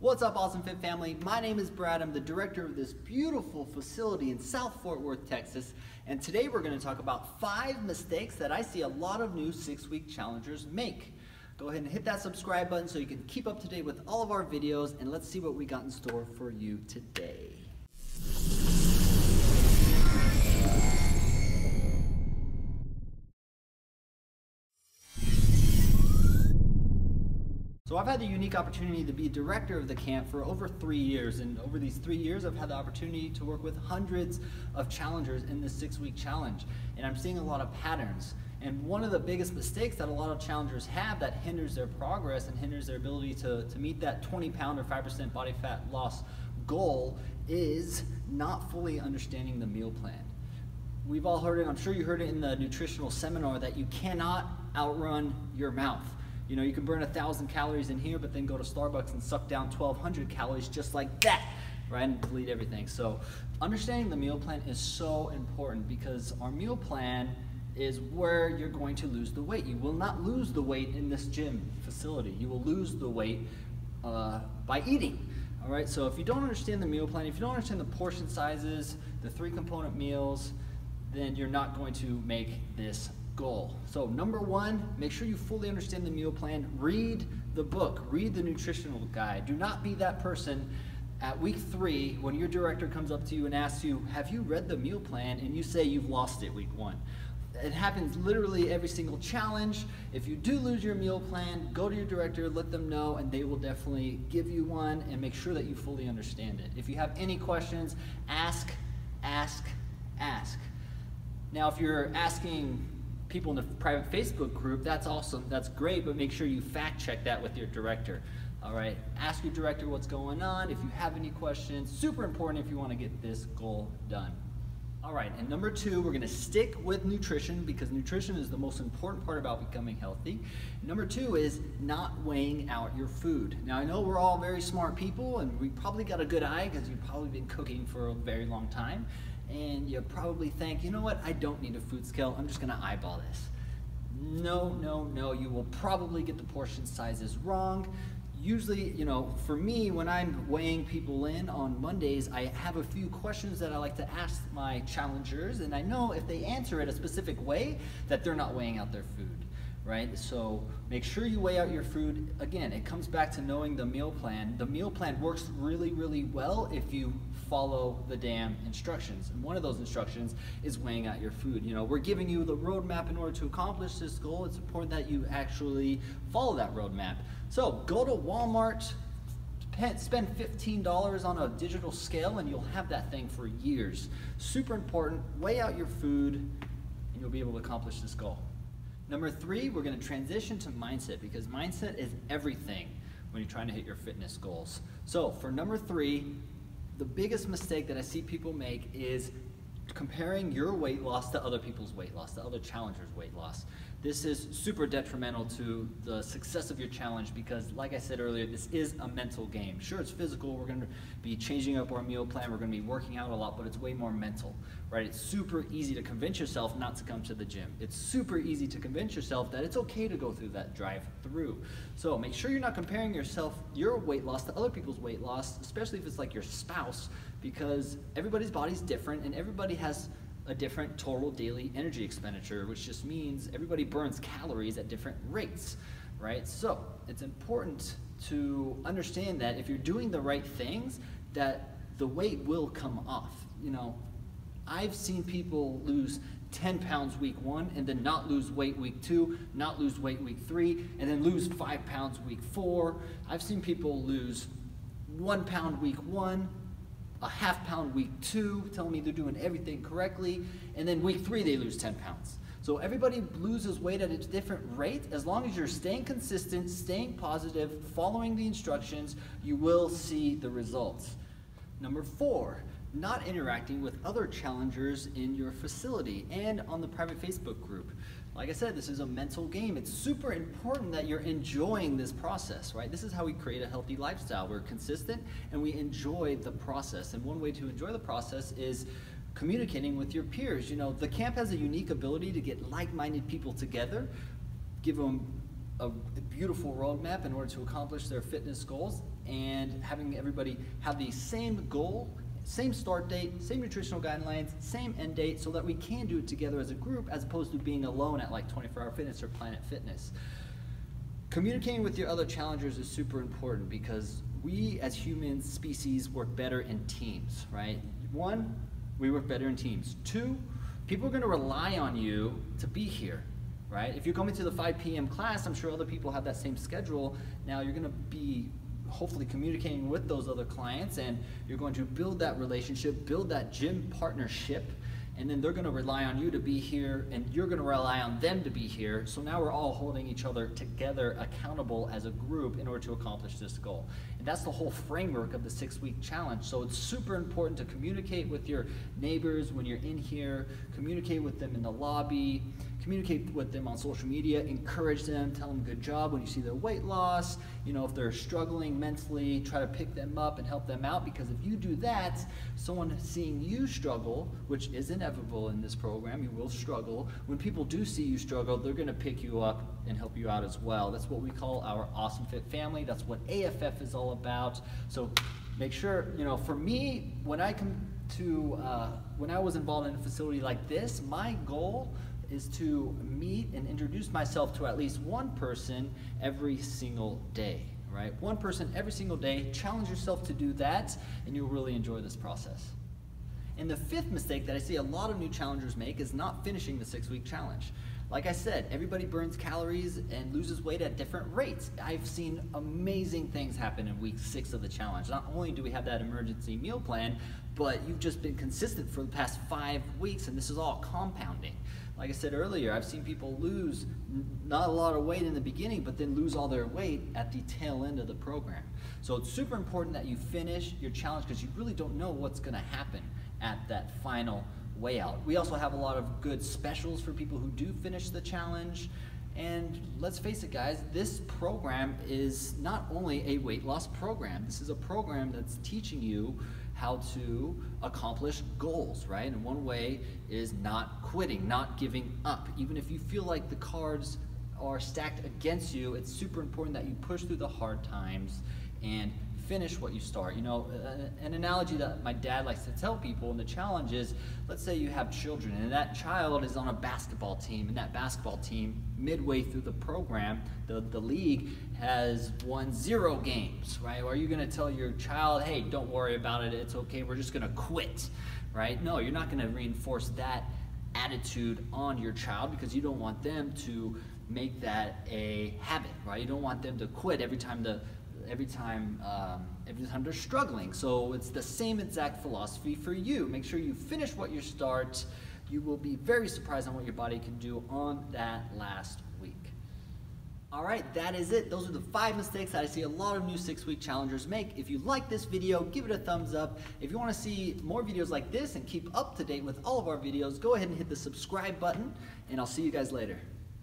What's up, Awesome Fit family? My name is Brad. I'm the director of this beautiful facility in South Fort Worth, Texas. And today we're going to talk about 5 mistakes that I see a lot of new 6-week challengers make. Go ahead and hit that subscribe button so you can keep up to date with all of our videos, and let's see what we got in store for you today. So I've had the unique opportunity to be director of the camp for over 3 years, and over these 3 years I've had the opportunity to work with hundreds of challengers in this 6-week challenge, and I'm seeing a lot of patterns. And one of the biggest mistakes that a lot of challengers have that hinders their progress and hinders their ability to meet that 20-pound or 5% body fat loss goal is not fully understanding the meal plan. We've all heard it, I'm sure you heard it in the nutritional seminar, that you cannot outrun your mouth. You know, you can burn 1,000 calories in here, but then go to Starbucks and suck down 1,200 calories just like that, right, and delete everything. So understanding the meal plan is so important, because our meal plan is where you're going to lose the weight. You will not lose the weight in this gym facility. You will lose the weight by eating. All right, so if you don't understand the meal plan, if you don't understand the portion sizes, the 3-component meals, then you're not going to make this goal. So number 1, make sure you fully understand the meal plan. Read the book, read the nutritional guide. Do not be that person at week 3 when your director comes up to you and asks you, have you read the meal plan? And you say you've lost it week 1. It happens literally every single challenge. If you do lose your meal plan, go to your director, let them know, and they will definitely give you one, and make sure that you fully understand it. If you have any questions, ask. Now, if you're asking people in the private Facebook group, that's awesome, that's great, but make sure you fact check that with your director. All right, ask your director what's going on if you have any questions. Super important if you want to get this goal done. All right, and number 2, we're going to stick with nutrition, because nutrition is the most important part about becoming healthy. Number 2 is not weighing out your food. Now, I know we're all very smart people, and we probably got a good eye because you've probably been cooking for a very long time. And you probably think, you know what, I don't need a food scale, I'm just gonna eyeball this. No, you will probably get the portion sizes wrong. Usually, you know, for me, when I'm weighing people in on Mondays, I have a few questions that I like to ask my challengers, and I know if they answer it a specific way, that they're not weighing out their food, right? So make sure you weigh out your food. Again, it comes back to knowing the meal plan. The meal plan works really, really well if you follow the damn instructions. And one of those instructions is weighing out your food. You know, we're giving you the roadmap in order to accomplish this goal. It's important that you actually follow that roadmap. So go to Walmart, spend $15 on a digital scale, and you'll have that thing for years. Super important. Weigh out your food, and you'll be able to accomplish this goal. Number 3, we're going to transition to mindset, because mindset is everything when you're trying to hit your fitness goals. So for number 3, the biggest mistake that I see people make is comparing your weight loss to other people's weight loss, to other challengers' weight loss. This is super detrimental to the success of your challenge, because like I said earlier, this is a mental game. Sure, it's physical, we're gonna be changing up our meal plan, we're gonna be working out a lot, but it's way more mental, right? It's super easy to convince yourself not to come to the gym. It's super easy to convince yourself that it's okay to go through that drive-through. So make sure you're not comparing your weight loss to other people's weight loss, especially if it's like your spouse, because everybody's body's different and everybody has a different total daily energy expenditure, which just means everybody burns calories at different rates, right? So it's important to understand that if you're doing the right things, that the weight will come off. You know, I've seen people lose 10 pounds week 1 and then not lose weight week 2, not lose weight week 3, and then lose 5 pounds week 4. I've seen people lose 1 pound week 1, a ½ pound week 2, telling me they're doing everything correctly, and then week 3 they lose 10 pounds. So everybody loses weight at a different rate. As long as you're staying consistent, staying positive, following the instructions, you will see the results. Number 4, not interacting with other challengers in your facility and on the private Facebook group. Like I said, this is a mental game. It's super important that you're enjoying this process, right? This is how we create a healthy lifestyle. We're consistent and we enjoy the process. And one way to enjoy the process is communicating with your peers. You know, the camp has a unique ability to get like-minded people together, give them a beautiful roadmap in order to accomplish their fitness goals. and having everybody have the same goal, same start date, same nutritional guidelines, same end date, so that we can do it together as a group as opposed to being alone at like 24 Hour Fitness or Planet Fitness. Communicating with your other challengers is super important because we as human species work better in teams, right? One, we work better in teams. Two, people are gonna rely on you to be here, right? If you're coming to the 5 p.m. class, I'm sure other people have that same schedule. Now you're gonna be hopefully communicating with those other clients, and you're going to build that relationship, build that gym partnership, and then they're gonna rely on you to be here, and you're gonna rely on them to be here. So now we're all holding each other together accountable as a group in order to accomplish this goal. And that's the whole framework of the 6-week challenge. So it's super important to communicate with your neighbors when you're in here, communicate with them in the lobby, communicate with them on social media, encourage them, tell them good job when you see their weight loss. You know, if they're struggling mentally, try to pick them up and help them out, because if you do that, someone seeing you struggle, which is inevitable in this program, you will struggle. When people do see you struggle, they're gonna pick you up and help you out as well. That's what we call our Awesome Fit family. That's what AFF is all about. So make sure, you know, for me, when I was involved in a facility like this, my goal is to meet and introduce myself to at least one person every single day, right? One person every single day. Challenge yourself to do that, and you'll really enjoy this process. And the 5th mistake that I see a lot of new challengers make is not finishing the 6-week challenge. Like I said, everybody burns calories and loses weight at different rates. I've seen amazing things happen in week 6 of the challenge. Not only do we have that emergency meal plan, but you've just been consistent for the past 5 weeks, and this is all compounding. Like I said earlier, I've seen people lose not a lot of weight in the beginning, but then lose all their weight at the tail end of the program. So it's super important that you finish your challenge, because you really don't know what's gonna happen at that final way out. We also have a lot of good specials for people who do finish the challenge. And let's face it, guys, this program is not only a weight loss program. This is a program that's teaching you how to accomplish goals, right? And one way is not quitting, not giving up. Even if you feel like the cards are stacked against you, it's super important that you push through the hard times and finish what you start. You know, an analogy that my dad likes to tell people in the challenge is, let's say you have children and that child is on a basketball team, and that basketball team midway through the program, the league has won 0 games, right? Or are you gonna tell your child, hey, don't worry about it, it's okay, we're just gonna quit, right? No, you're not gonna reinforce that attitude on your child, because you don't want them to make that a habit, right? You don't want them to quit every time they're struggling. So it's the same exact philosophy for you. Make sure you finish what you start. You will be very surprised on what your body can do on that last week. All right, that is it. Those are the 5 mistakes that I see a lot of new 6-week challengers make. If you like this video, give it a thumbs up. If you want to see more videos like this and keep up to date with all of our videos, go ahead and hit the subscribe button, and I'll see you guys later.